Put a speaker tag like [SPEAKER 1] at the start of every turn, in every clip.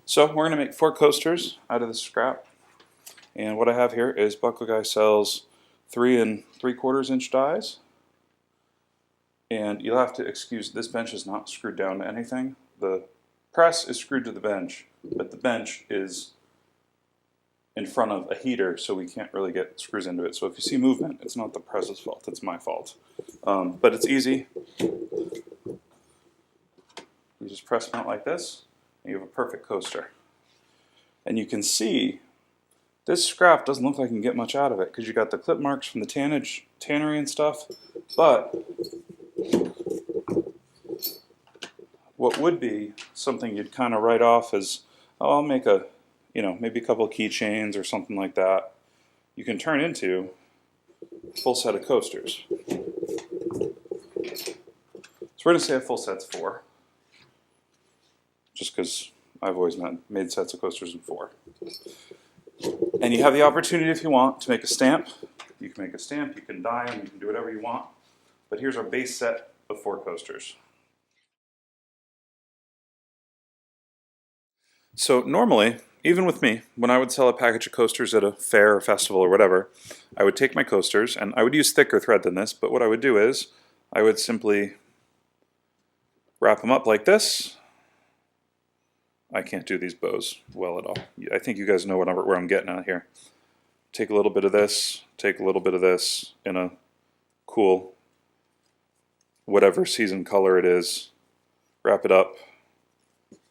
[SPEAKER 1] So we're going to make 4 coasters out of this scrap. And what I have here is Buckle Guy sells 3 3/4 inch dies. And you'll have to excuse, this bench is not screwed down to anything. The press is screwed to the bench, but the bench is in front of a heater, so we can't really get screws into it. So if you see movement, it's not the press's fault, it's my fault. But it's easy. You just press mount like this, and you have a perfect coaster. And you can see this scrap doesn't look like you can get much out of it because you got the clip marks from the tannery and stuff. But what would be something you'd kind of write off as, oh, I'll make a, maybe a couple of keychains or something like that, you can turn into a full set of coasters. So we're going to say a full set's 4, just because I've always made sets of coasters in 4. And you have the opportunity, if you want, to make a stamp. You can make a stamp, you can die them, you can do whatever you want. But here's our base set of 4 coasters. So normally, even with me, when I would sell a package of coasters at a fair or festival or whatever, I would take my coasters, and I would use thicker thread than this, but what I would do is, I would simply wrap them up like this. I can't do these bows well at all. I think you guys know where I'm getting at here. Take a little bit of this, take a little bit of this in a cool, whatever season color it is, wrap it up,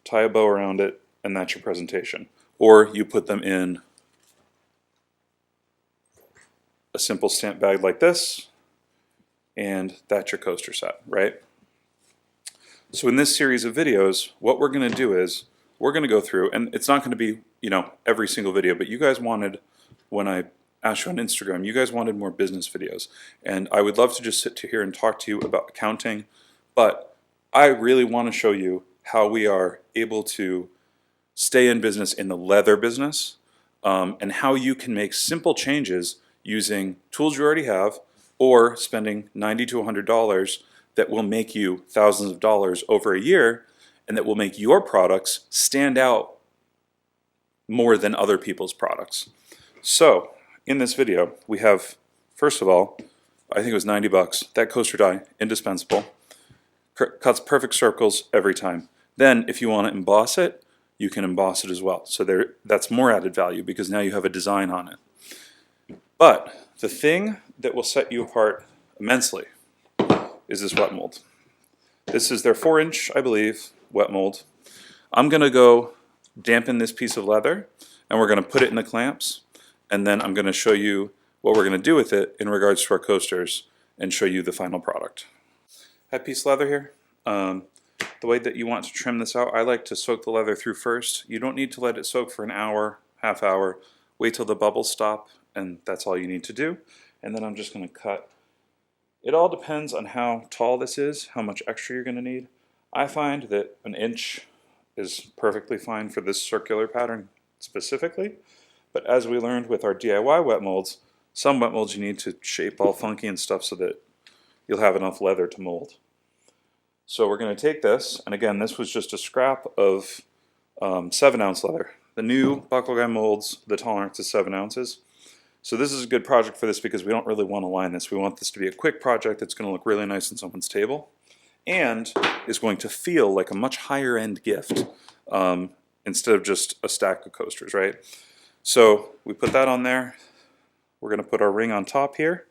[SPEAKER 1] tie a bow around it, and that's your presentation. Or you put them in a simple stamp bag like this, and that's your coaster set, right? So in this series of videos, what we're going to do is, we're going to go through, and it's not going to be, every single video, but you guys wanted, when I asked you on Instagram, you guys wanted more business videos. And I would love to just sit here and talk to you about accounting, but I really want to show you how we are able to stay in business in the leather business, and how you can make simple changes using tools you already have, or spending $90 to $100 that will make you thousands of dollars over a year, and that will make your products stand out more than other people's products. So in this video, we have, first of all, I think it was 90 bucks. That coaster die, indispensable. Cuts perfect circles every time. Then if you want to emboss it, you can emboss it as well. So that's more added value because now you have a design on it. But the thing that will set you apart immensely is this wet mold. This is their 4-inch, I believe, wet mold. I'm going to go dampen this piece of leather, and we're going to put it in the clamps, and then I'm going to show you what we're going to do with it in regards to our coasters and show you the final product. I have piece of leather here. The way that you want to trim this out, I like to soak the leather through first. You don't need to let it soak for an hour, half hour. Wait till the bubbles stop, and that's all you need to do. And then I'm just going to cut. It all depends on how tall this is, how much extra you're going to need. I find that 1 inch is perfectly fine for this circular pattern specifically. But as we learned with our DIY wet molds, some wet molds you need to shape all funky and stuff so that you'll have enough leather to mold. So we're going to take this, and again, this was just a scrap of 7-ounce leather. The new Buckle Guy molds, the tolerance is 7 ounces. So this is a good project for this because we don't really want to line this. We want this to be a quick project that's going to look really nice on someone's table and is going to feel like a much higher end gift instead of just a stack of coasters, right? So we put that on there. We're going to put our ring on top here.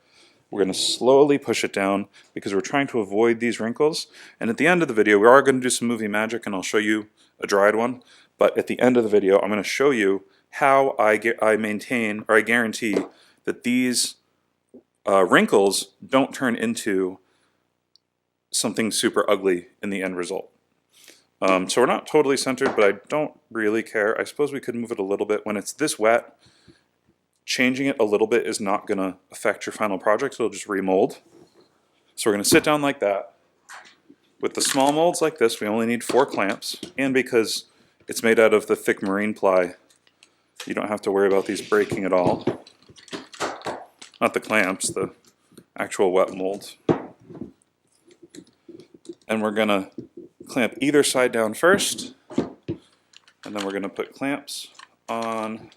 [SPEAKER 1] We're going to slowly push it down because we're trying to avoid these wrinkles. And at the end of the video, we are going to do some movie magic, and I'll show you a dried one. But at the end of the video, I'm going to show you how I maintain, or I guarantee, that these wrinkles don't turn into something super ugly in the end result. So we're not totally centered, but I don't really care. I suppose we could move it a little bit. When it's this wet, changing it a little bit is not going to affect your final project. It'll just remold. So we're going to sit down like that. With the small molds like this, we only need 4 clamps. And because it's made out of the thick marine ply, you don't have to worry about these breaking at all. Not the clamps, the actual wet mold. And we're going to clamp either side down first, and And then we're going to put clamps on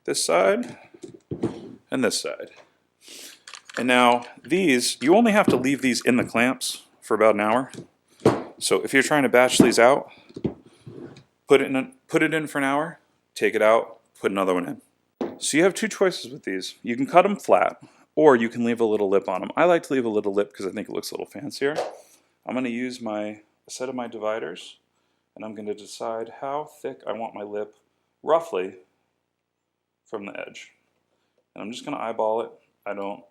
[SPEAKER 1] this side and this side. And now these, you only have to leave these in the clamps for about an hour. So if you're trying to batch these out, put it in for an hour, take it out, put another one in. So you have two choices with these. You can cut them flat, or you can leave a little lip on them. I like to leave a little lip because I think it looks a little fancier. I'm going to use a set of my dividers, and I'm going to decide how thick I want my lip, roughly, from the edge. And I'm just going to eyeball it. I don't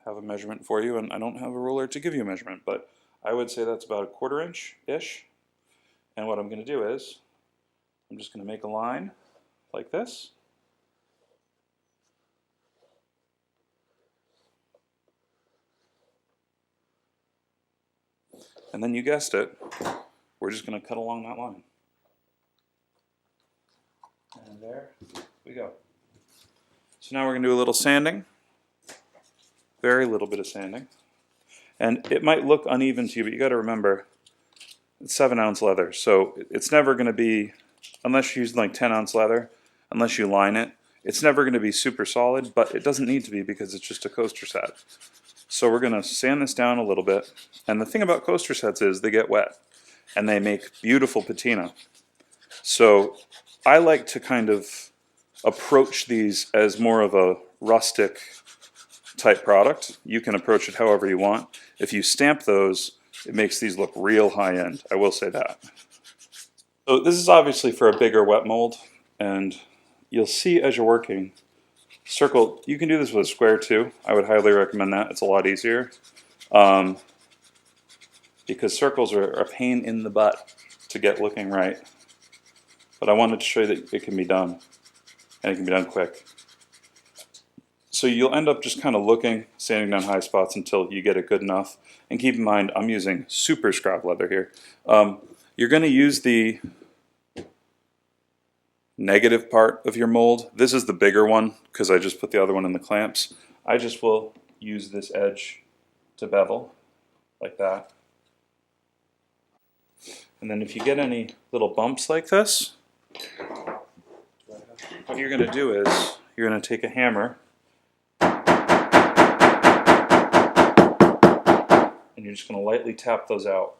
[SPEAKER 1] have a measurement for you, and I don't have a ruler to give you a measurement, but I would say that's about 1/4 inch-ish. And what I'm going to do is, I'm just going to make a line like this. And then you guessed it, we're just going to cut along that line. And there we go. So now we're going to do a little sanding. Very little bit of sanding. And it might look uneven to you, but you got to remember, it's 7-ounce leather. So it's never going to be, unless you're using like 10-ounce leather, unless you line it, it's never going to be super solid, but it doesn't need to be because it's just a coaster set. So we're going to sand this down a little bit. And the thing about coaster sets is they get wet and they make beautiful patina. So I like to kind of approach these as more of a rustic type product. You can approach it however you want. If you stamp those, it makes these look real high end. I will say that. So this is obviously for a bigger wet mold, and you'll see as you're working, circle, you can do this with a square too. I would highly recommend that. It's a lot easier. Because circles are a pain in the butt to get looking right. But I wanted to show you that it can be done, and it can be done quick. So you'll end up just kind of looking, sanding down high spots until you get it good enough. And keep in mind, I'm using super scrap leather here. You're going to use the negative part of your mold. This is the bigger one because I just put the other one in the clamps. I just will use this edge to bevel like that. And then if you get any little bumps like this, what you're going to do is you're going to take a hammer and you're just going to lightly tap those out.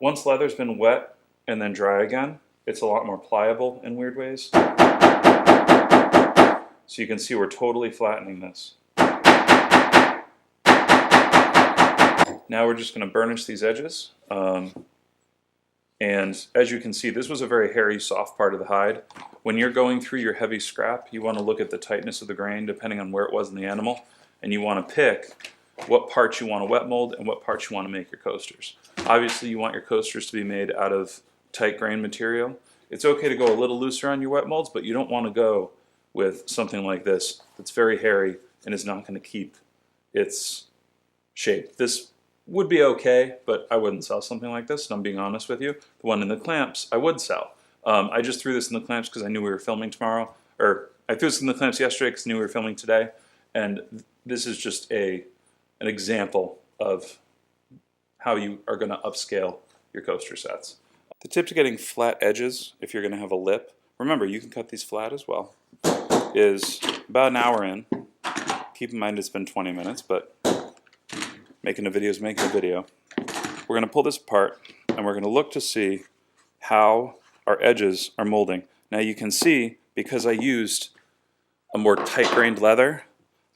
[SPEAKER 1] Once leather's been wet and then dry again, it's a lot more pliable in weird ways. So you can see we're totally flattening this. Now we're just going to burnish these edges. And as you can see, this was a very hairy, soft part of the hide. When you're going through your heavy scrap, you want to look at the tightness of the grain depending on where it was in the animal. And you want to pick what parts you want to wet mold and what parts you want to make your coasters. Obviously, you want your coasters to be made out of tight grain material. It's okay to go a little looser on your wet molds, but you don't want to go with something like this that's very hairy and is not going to keep its shape. This would be okay, but I wouldn't sell something like this, and I'm being honest with you. The one in the clamps, I would sell. I just threw this in the clamps because I knew we were filming tomorrow, or I threw this in the clamps yesterday because I knew we were filming today, and this is just an example of how you are going to upscale your coaster sets. The tip to getting flat edges, if you're going to have a lip, remember you can cut these flat as well, is about an hour in. Keep in mind it's been 20 minutes, but making a video is making a video. We're going to pull this apart and we're going to look to see how our edges are molding. Now you can see, because I used a more tight-grained leather,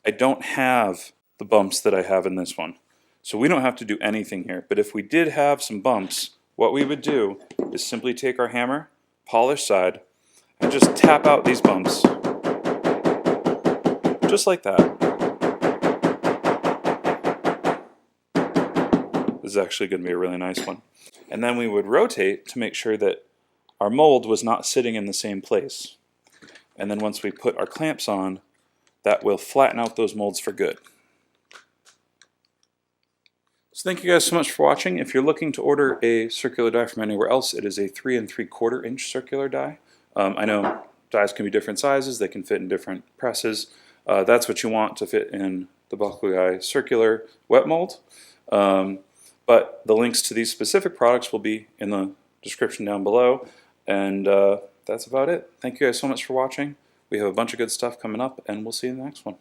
[SPEAKER 1] I don't have the bumps that I have in this one. So we don't have to do anything here. But if we did have some bumps, what we would do is simply take our hammer, polish side, and just tap out these bumps. Just like that. This is actually going to be a really nice one. And then we would rotate to make sure that our mold was not sitting in the same place. And then once we put our clamps on, that will flatten out those molds for good. So thank you guys so much for watching. If you're looking to order a circular die from anywhere else, it is a 3 3/4 inch circular die. I know dies can be different sizes, they can fit in different presses. That's what you want to fit in the buckle guy circular wet mold. But the links to these specific products will be in the description down below. And that's about it. Thank you guys so much for watching. We have a bunch of good stuff coming up, and we'll see you in the next one.